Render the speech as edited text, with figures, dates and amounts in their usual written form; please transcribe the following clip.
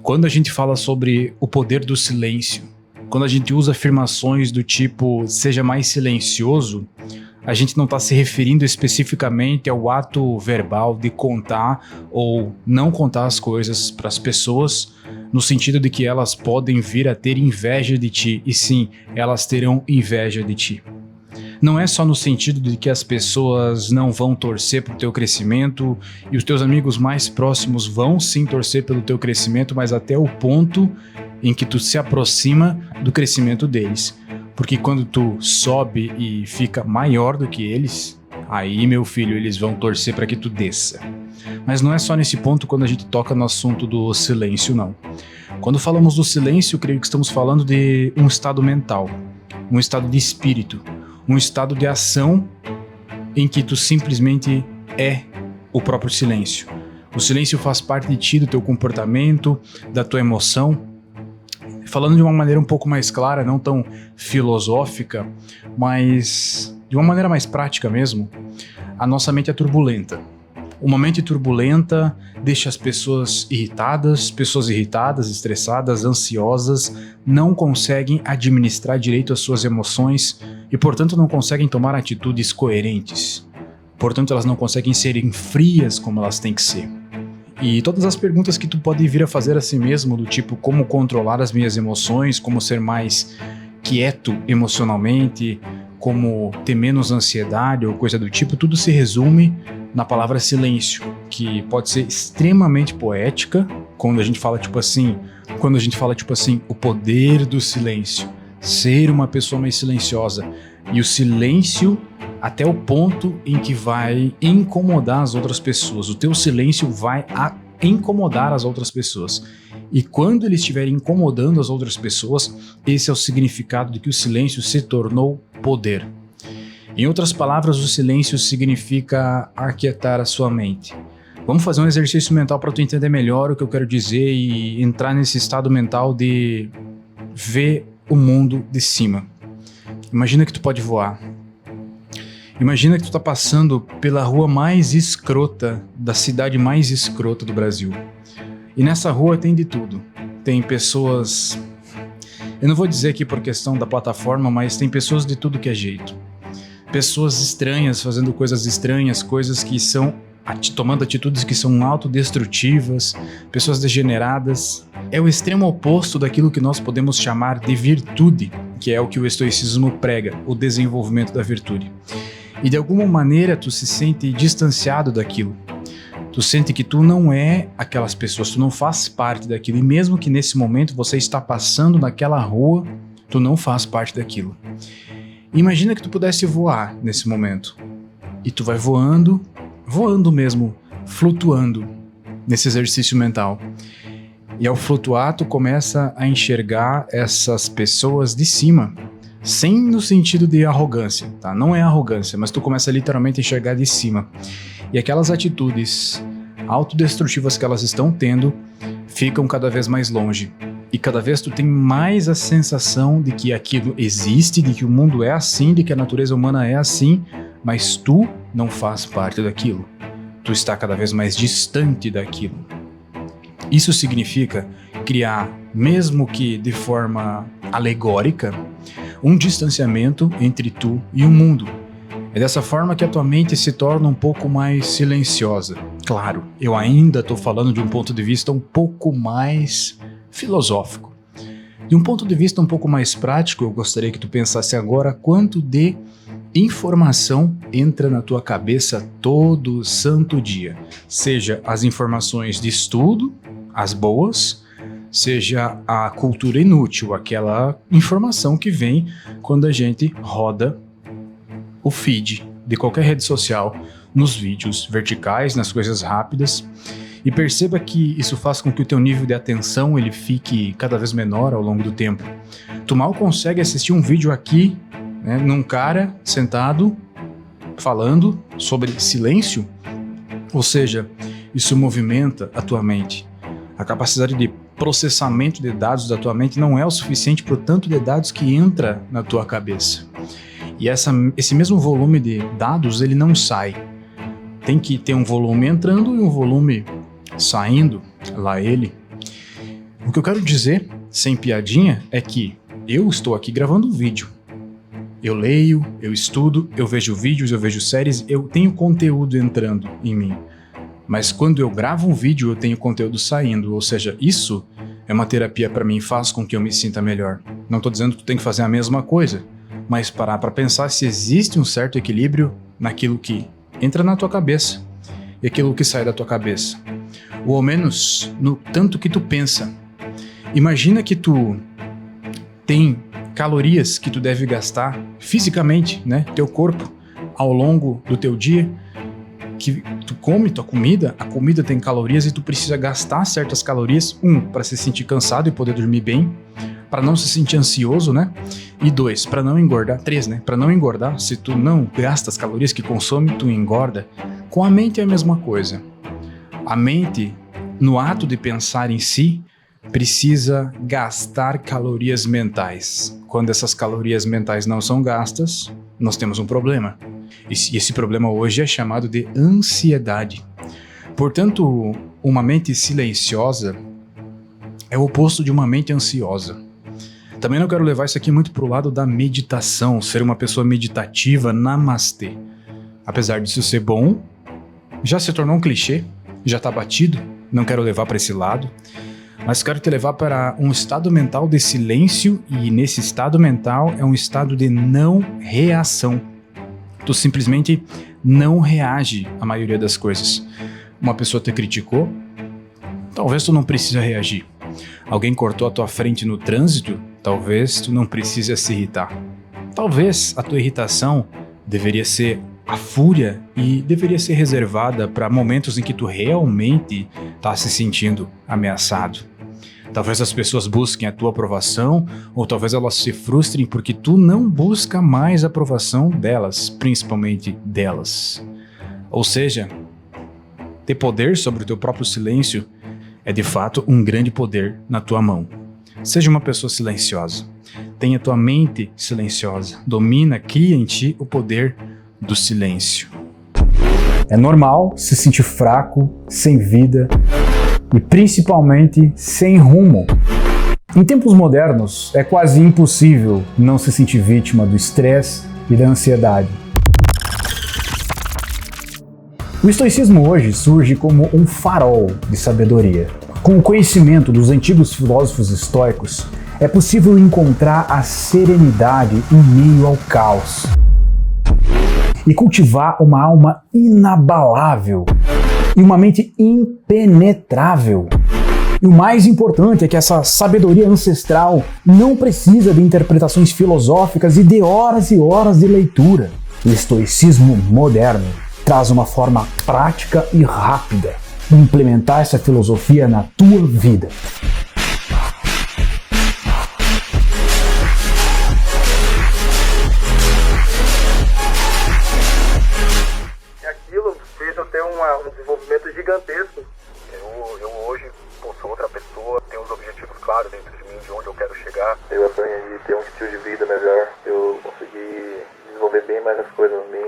Quando a gente fala sobre o poder do silêncio, quando a gente usa afirmações do tipo seja mais silencioso, a gente não está se referindo especificamente ao ato verbal de contar ou não contar as coisas para as pessoas, no sentido de que elas podem vir a ter inveja de ti, e sim, elas terão inveja de ti. Não é só no sentido de que as pessoas não vão torcer para o teu crescimento e os teus amigos mais próximos vão sim torcer pelo teu crescimento, mas até o ponto em que tu se aproxima do crescimento deles. Porque quando tu sobe e fica maior do que eles, aí, meu filho, eles vão torcer para que tu desça. Mas não é só nesse ponto quando a gente toca no assunto do silêncio, não. Quando falamos do silêncio, eu creio que estamos falando de um estado mental, um estado de espírito, um estado de ação em que tu simplesmente é o próprio silêncio. O silêncio faz parte de ti, do teu comportamento, da tua emoção. Falando de uma maneira um pouco mais clara, não tão filosófica, mas de uma maneira mais prática mesmo, a nossa mente é turbulenta. Uma mente turbulenta deixa as pessoas irritadas, estressadas, ansiosas, não conseguem administrar direito as suas emoções e, portanto, não conseguem tomar atitudes coerentes. Portanto, elas não conseguem serem frias como elas têm que ser. E todas as perguntas que tu pode vir a fazer a si mesmo, do tipo como controlar as minhas emoções, como ser mais quieto emocionalmente, como ter menos ansiedade ou coisa do tipo, tudo se resume na palavra silêncio, que pode ser extremamente poética quando a gente fala tipo assim, o poder do silêncio, ser uma pessoa mais silenciosa, e o silêncio até o ponto em que vai incomodar as outras pessoas. O teu silêncio vai incomodar as outras pessoas. E quando ele estiver incomodando as outras pessoas, esse é o significado de que o silêncio se tornou poder. Em outras palavras, o silêncio significa aquietar a sua mente. Vamos fazer um exercício mental para tu entender melhor o que eu quero dizer e entrar nesse estado mental de ver o mundo de cima. Imagina que tu pode voar. Imagina que tu tá passando pela rua mais escrota da cidade mais escrota do Brasil. E nessa rua tem de tudo. Tem pessoas... Eu não vou dizer aqui por questão da plataforma, mas tem pessoas de tudo que é jeito. Pessoas estranhas fazendo coisas estranhas, coisas que são... tomando atitudes que são autodestrutivas, pessoas degeneradas. É o extremo oposto daquilo que nós podemos chamar de virtude, que é o que o estoicismo prega, o desenvolvimento da virtude. E de alguma maneira tu se sente distanciado daquilo. Tu sente que tu não é aquelas pessoas, tu não faz parte daquilo. E mesmo que nesse momento você está passando naquela rua, tu não faz parte daquilo. Imagina que tu pudesse voar nesse momento. E tu vai voando mesmo, flutuando nesse exercício mental. E ao flutuar, tu começa a enxergar essas pessoas de cima. Sem no sentido de arrogância, tá? Não é arrogância, mas tu começa literalmente a enxergar de cima. E aquelas atitudes autodestrutivas que elas estão tendo ficam cada vez mais longe. E cada vez tu tem mais a sensação de que aquilo existe, de que o mundo é assim, de que a natureza humana é assim, mas tu não faz parte daquilo. Tu está cada vez mais distante daquilo. Isso significa criar, mesmo que de forma alegórica, um distanciamento entre tu e o mundo. É dessa forma que a tua mente se torna um pouco mais silenciosa. Claro, eu ainda estou falando de um ponto de vista um pouco mais filosófico. De um ponto de vista um pouco mais prático, eu gostaria que tu pensasse agora quanto de informação entra na tua cabeça todo santo dia. Seja as informações de estudo, as boas, seja a cultura inútil, aquela informação que vem quando a gente roda o feed de qualquer rede social, nos vídeos verticais, nas coisas rápidas. E perceba que isso faz com que o teu nível de atenção ele fique cada vez menor ao longo do tempo. Tu mal consegue assistir um vídeo aqui, né, num cara sentado falando sobre silêncio, ou seja, isso movimenta a tua mente. A capacidade de processamento de dados da tua mente não é o suficiente para o tanto de dados que entra na tua cabeça. E esse mesmo volume de dados, ele não sai. Tem que ter um volume entrando e um volume saindo, lá ele. O que eu quero dizer, sem piadinha, é que eu estou aqui gravando um vídeo. Eu leio, eu estudo, eu vejo vídeos, eu vejo séries, eu tenho conteúdo entrando em mim. Mas quando eu gravo um vídeo, eu tenho conteúdo saindo, ou seja, isso é uma terapia para mim, faz com que eu me sinta melhor. Não tô dizendo que tu tem que fazer a mesma coisa, mas parar para pensar se existe um certo equilíbrio naquilo que entra na tua cabeça e aquilo que sai da tua cabeça. Ou ao menos no tanto que tu pensa. Imagina que tu tem calorias que tu deve gastar fisicamente, né? Teu corpo, ao longo do teu dia, que tu come tua comida, a comida tem calorias e tu precisa gastar certas calorias, para se sentir cansado e poder dormir bem, para não se sentir ansioso, né? E 2, para não engordar. 3, né? Para não engordar, se tu não gasta as calorias que consome, tu engorda. Com a mente é a mesma coisa. A mente, no ato de pensar em si, precisa gastar calorias mentais. Quando essas calorias mentais não são gastas, nós temos um problema. E esse problema hoje é chamado de ansiedade. Portanto, uma mente silenciosa é o oposto de uma mente ansiosa. Também não quero levar isso aqui muito para o lado da meditação, ser uma pessoa meditativa, namastê. Apesar disso ser bom, já se tornou um clichê, já está batido, não quero levar para esse lado. Mas quero te levar para um estado mental de silêncio, e nesse estado mental é um estado de não reação. Tu simplesmente não reage à maioria das coisas. Uma pessoa te criticou, talvez tu não precisa reagir. Alguém cortou a tua frente no trânsito, talvez tu não precisa se irritar. Talvez a tua irritação deveria ser a fúria e deveria ser reservada para momentos em que tu realmente está se sentindo ameaçado. Talvez as pessoas busquem a tua aprovação, ou talvez elas se frustrem porque tu não busca mais a aprovação delas, principalmente delas. Ou seja, ter poder sobre o teu próprio silêncio é de fato um grande poder na tua mão. Seja uma pessoa silenciosa. Tenha tua mente silenciosa. Domina, cria em ti o poder do silêncio. É normal se sentir fraco, sem vida e principalmente sem rumo. Em tempos modernos, é quase impossível não se sentir vítima do estresse e da ansiedade. O estoicismo hoje surge como um farol de sabedoria. Com o conhecimento dos antigos filósofos estoicos, é possível encontrar a serenidade em meio ao caos e cultivar uma alma inabalável e uma mente impenetrável. E o mais importante é que essa sabedoria ancestral não precisa de interpretações filosóficas e horas de leitura. O estoicismo moderno traz uma forma prática e rápida de implementar essa filosofia na tua vida. Um desenvolvimento gigantesco. Eu hoje sou outra pessoa, tenho os objetivos claros dentro de mim, de onde eu quero chegar. Eu aprendi a ter um estilo de vida melhor, eu consegui desenvolver bem mais as coisas minhas.